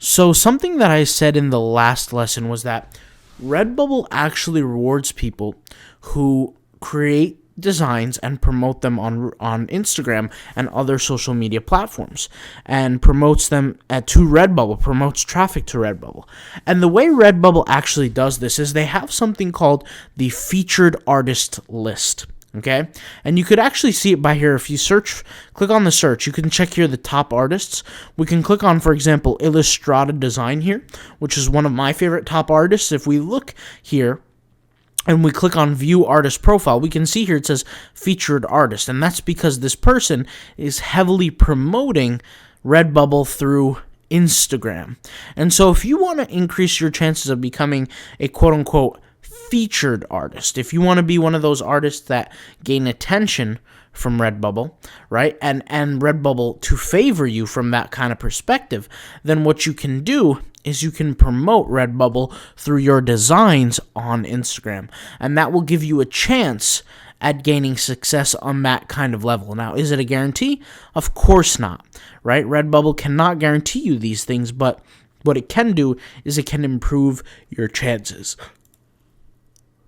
So something that I said in the last lesson was that Redbubble actually rewards people who create designs and promote them on Instagram and other social media platforms, and promotes them to Redbubble, promotes traffic to Redbubble. And the way Redbubble actually does this is they have something called the featured artist list. Okay, and you could actually see it by here. If you click on the search, you can check here the top artists. We can click on, for example, Illustrata Design here, which is one of my favorite top artists. If we look here and we click on view artist profile, we can see here it says featured artist, and that's because this person is heavily promoting Redbubble through Instagram. And so if you want to increase your chances of becoming a quote-unquote featured artist, if you want to be one of those artists that gain attention from Redbubble, right, and Redbubble to favor you from that kind of perspective, then what you can do is you can promote Redbubble through your designs on Instagram, and that will give you a chance at gaining success on that kind of level. Now, is it a guarantee? Of course not, right? Redbubble cannot guarantee you these things, but what it can do is it can improve your chances.